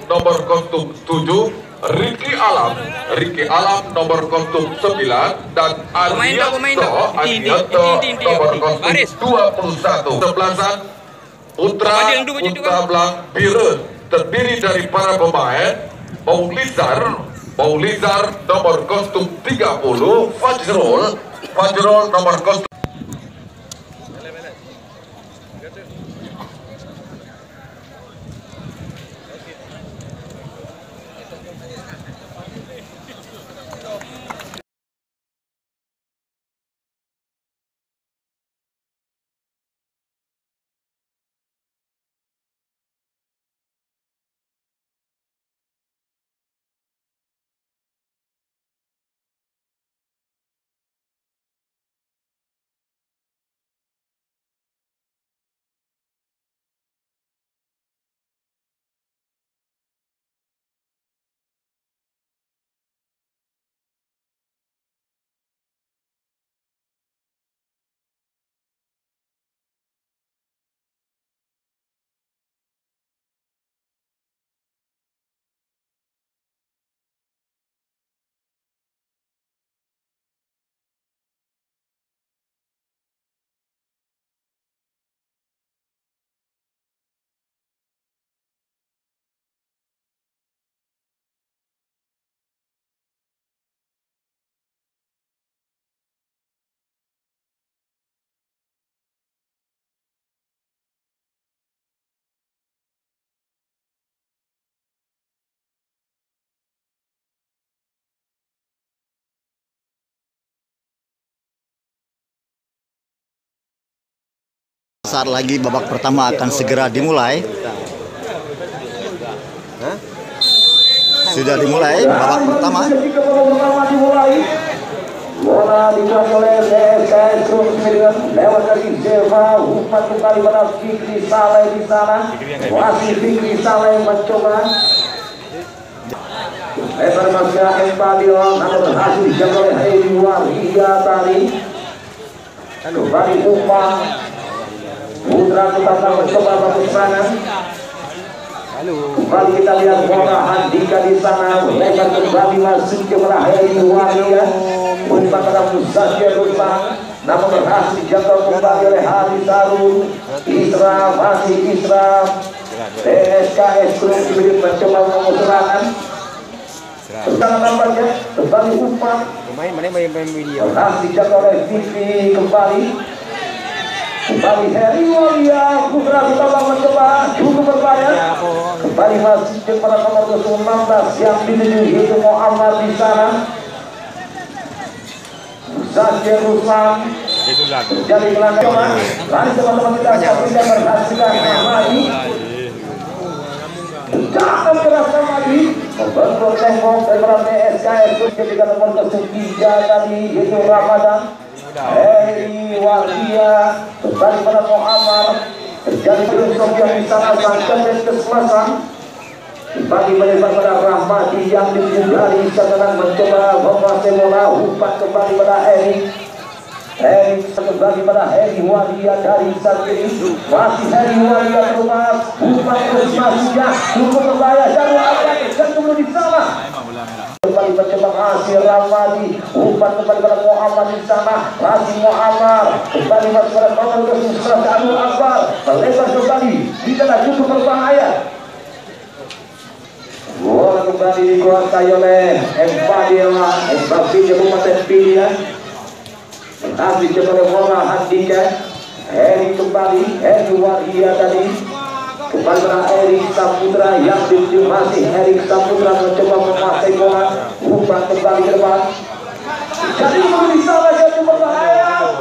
nomor kostum 7, Ricky Alam nomor kostum 9, dan Arianto nomor kostum 21. Sebelasan Putra Belang Biru terdiri dari para pemain Maulizar nomor kostum 30, Fajrul nomor kostum. Saat lagi babak pertama akan segera dimulai. Sudah dimulai babak pertama. Bola dikuasai oleh PSKS lewat dari Zeva, umpan kembali pada Fikri Saleh di sana. Masih Fikri Saleh mencoba. Lebar masih Embalion, namun berhasil dijangkau oleh Hedi Waria tadi. Kembali umpan. Putra tetap mencoba bagi sana. Kembali kita lihat bola Andika di sana, lebar kembali masuk ke Hedi Waria. Umpan pada Muzakir Ruslan, namun berhasil dijangkau kembali oleh Haris Harun. Isra masih Isra. PSKS Group Spirit mencoba mengusulkan. Sekarang nampaknya kembali umpan. Berhasil dijangkau oleh Vivi kembali. Kembali Heri Walia, Putra Utama mencoba cukup berbahaya. Kembali masih kepada nomor 16 yang dituju itu Muhammad di sana. Zakir Ruslan jadi gelandang. Lari teman-teman kita tidak berhasilkan Ahmadi. Jangan keras Ahmadi. Membentuk tembok daripada PSKS ketika nomor 3 tadi itu Ramadan. Heri Walia kembali pada Muhammad. Terjadi berusaha yang di sana sampai keselasan. Kembali melebar pada Rahmati yang dihindari sekarang mencoba menguasai bola. Umpan kembali pada Heri kembali pada Heri Walia dari saat ini. Masih Heri Walia terus umpan terus masih cukup berbahaya. Jalur akan dan kemudian di sana kembali mencoba Asir Rahmati. Umpan kembali pada Muhammad di sana. Masih Muhammad kembali masuk pada nomor 11 Anwar Akbar. Melebar kembali di tengah cukup berbahaya. Bola kembali dikuasai oleh Embadiela, Embadi Kabupaten Pilihan. Berhasil oleh bola Handika. Heri kembali, Heri Waria tadi. Kembali pada Heri Saputra yang dituju masih Heri Saputra mencoba menguasai bola. Umpan kembali ke depan. Jadi di sana jadi berbahaya.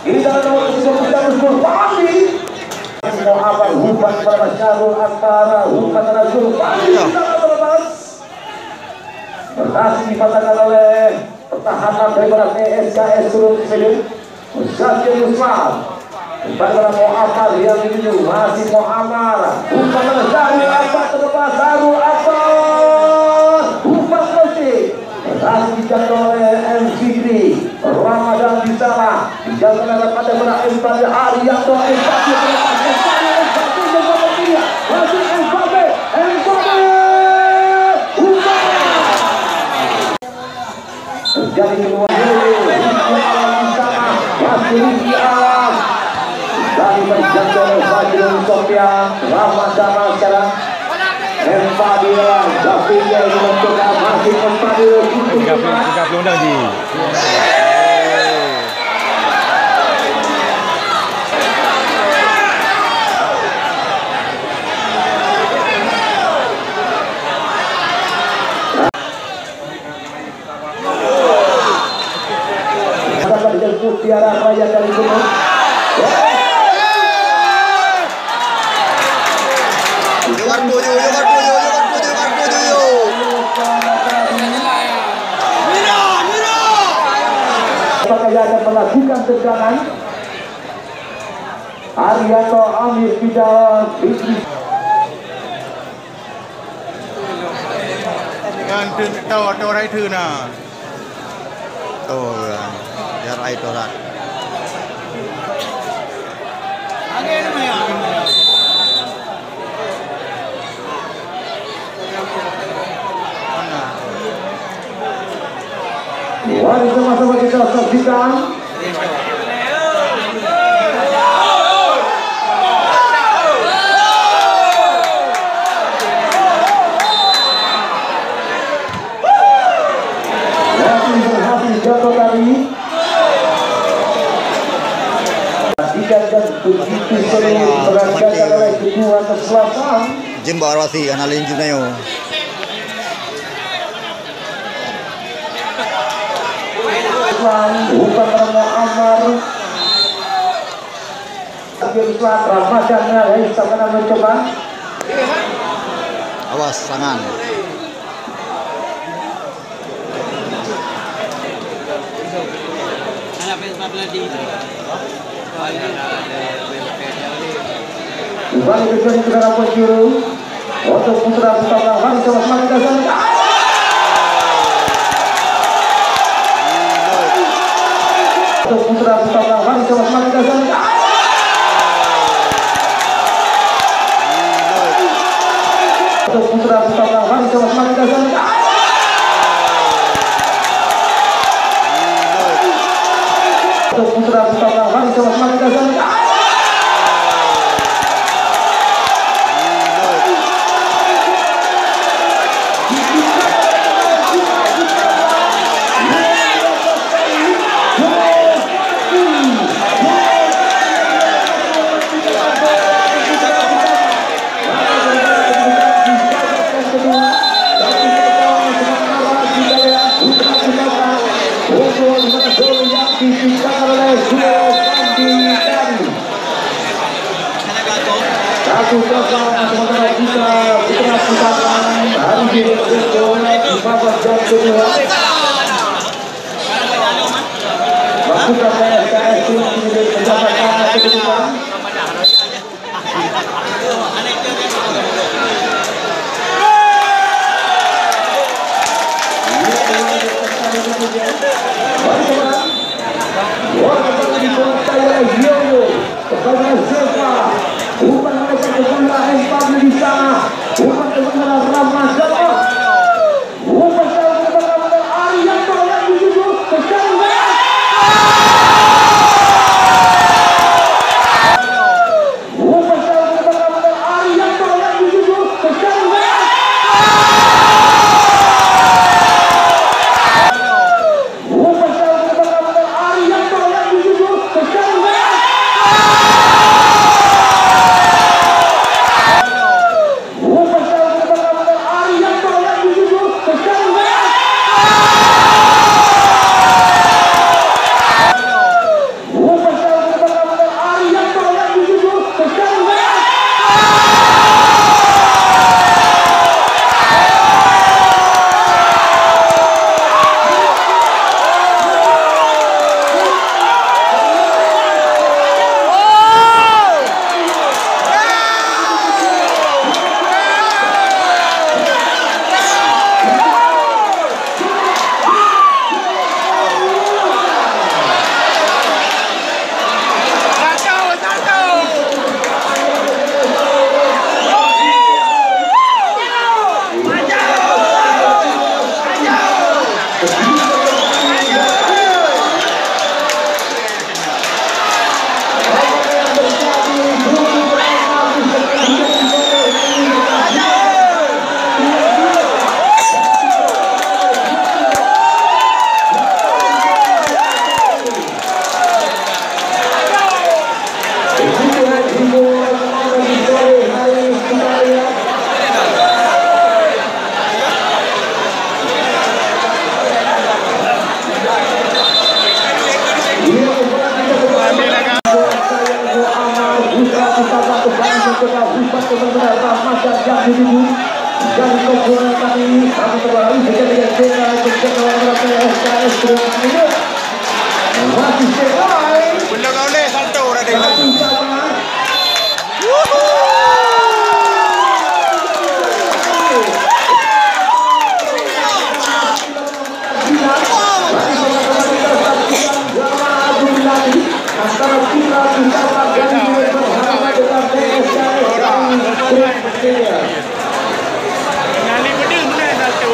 Ini dalam nomor 10 harus berbalik. Muhammad umpan kepada Syarul Akbar, umpan pada Zulfani sangat terbang. Berhasil dipatahkan oleh pertahanan daripada PSKS Group Spirit. Zakir Ruslan kembali pada Muhammad yang dituju masih Muhammad. Umpan pada Syarul Akbar terlepas. Syarul Akbar umpan selesai. Berhasil dijangkau oleh MCD Ramadan di sana. Dijangkau oleh pada Embadi Arianto. Embadi masih Mbappe Ramadhan sekarang. Empadilla, Javier mencoba masih Empadilla untuk 30 undang di. Tiara Raya kali ini. Apakah dia akan melakukan tendangan? Arianto Amir Fidal Fikri. Kan tahu orang itu nah. Tuh, biar itu lah. Mari sama-sama kita saksikan. Berhasil jatuh tadi. Dan begitu sering berangkat oleh kedua keselasan. Jemba Arwasi analin Junayo. Bukan Romo Amar. Islam Ramadan dari sana mencoba. Awas tangan. Kembali ke sini saudara penjuru untuk putra Hari sama semangat dasar. Untuk putra Hari sama semangat dasar. Untuk putra Hari sama semangat dasar. Untuk putra Hari sama semangat dasar. Ramadan Dan kemudian kami kembali dengan Jenderal SKS Surabaya. Masih selesai. Benda kau ni salto dah dia. Satu sama. Antara Putra Pusaka dan bersama dengan PSKS. Nyali benda mana salto.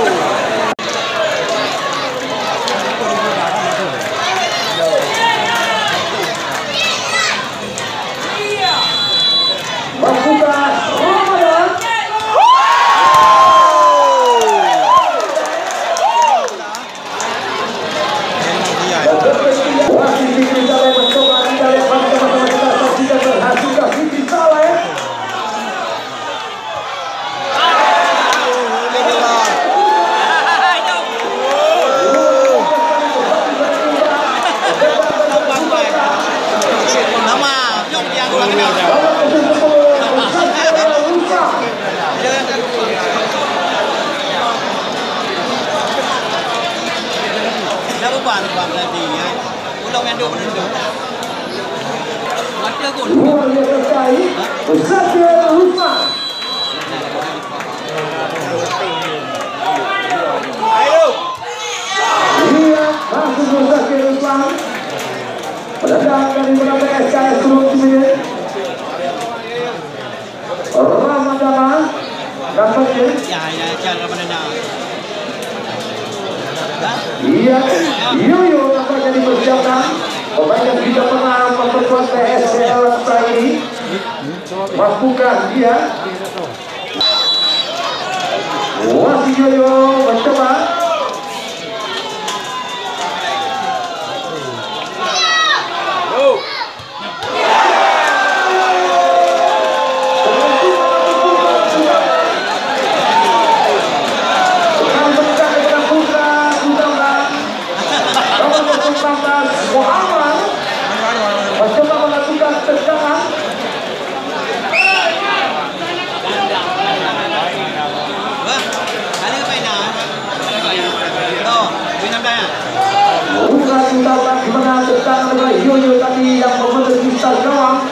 Membuka Ramadan. Wasit Fikri Saleh mencoba kita lihat bersama-sama kita saksikan berhasilkah Fikri Saleh. Luar biasa sekali. Zakir Rusman. Iya, langsung Zakir Rusman. Penendang dari PSKS Surabaya. Ramadana. Nampaknya. Iya, Yoyo nampaknya dipersiapkan. Pemain yang tidak pernah memperkuat PSL ini. Mampukah dia? Wasit Yoyo mencoba. Mencoba melakukan tendangan. Bukan tendangan di mana tendangan adalah Yoyo tadi yang membentuk pistol gawang.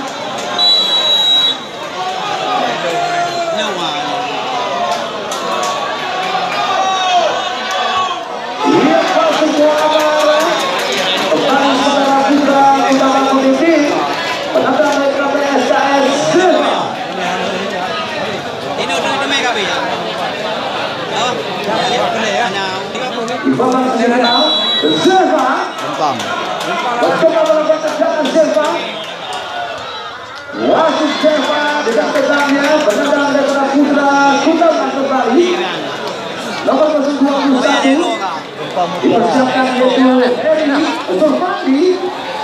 Ia masuk ke awal. Kembali saudara Putra Utama Kuniti. Penendang dari PSKS. Di babak semifinal, Silva mencoba melakukan tendangan Silva. Wasit Silva dengan tendangnya penendang daripada Putra Utama kembali. Nomor 21 dipersiapkan yaitu Eri Zulfandi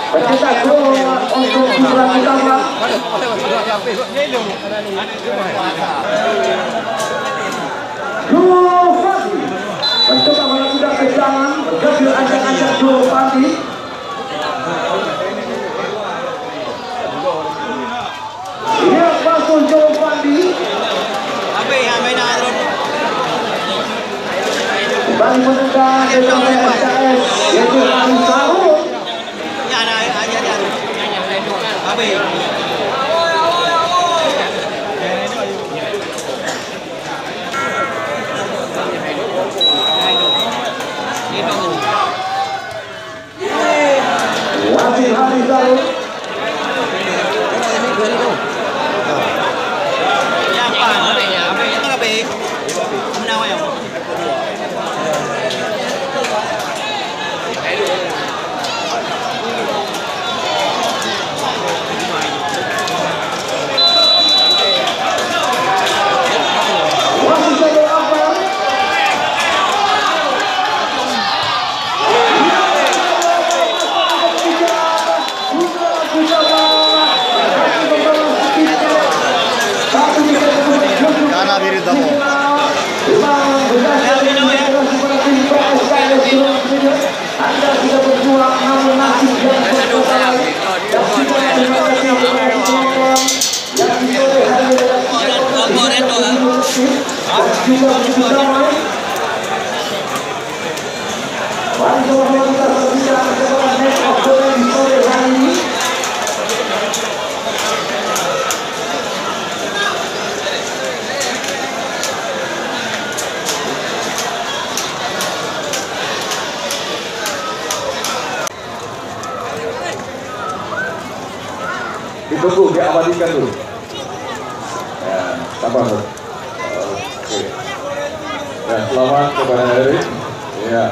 pencetak gol untuk Putra Utama. Zulfandi mencoba melakukan tendangan mengambil ancang-ancang Zulfandi. Ia masuk Zulfandi. Kembali menendang dari PSKS yaitu Ali Sarul. Wasit Ali Sarul. juga begitu damai. Mari sama-sama kita saksikan sebuah match of the day di sore hari ini. Ditunggu, diabadikan dulu. Ya, sabar. Oke. Ya, selamat kepada Erik. Ya,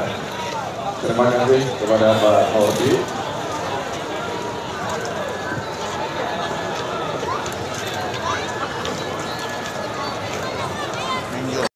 terima kasih kepada Pak Hordi.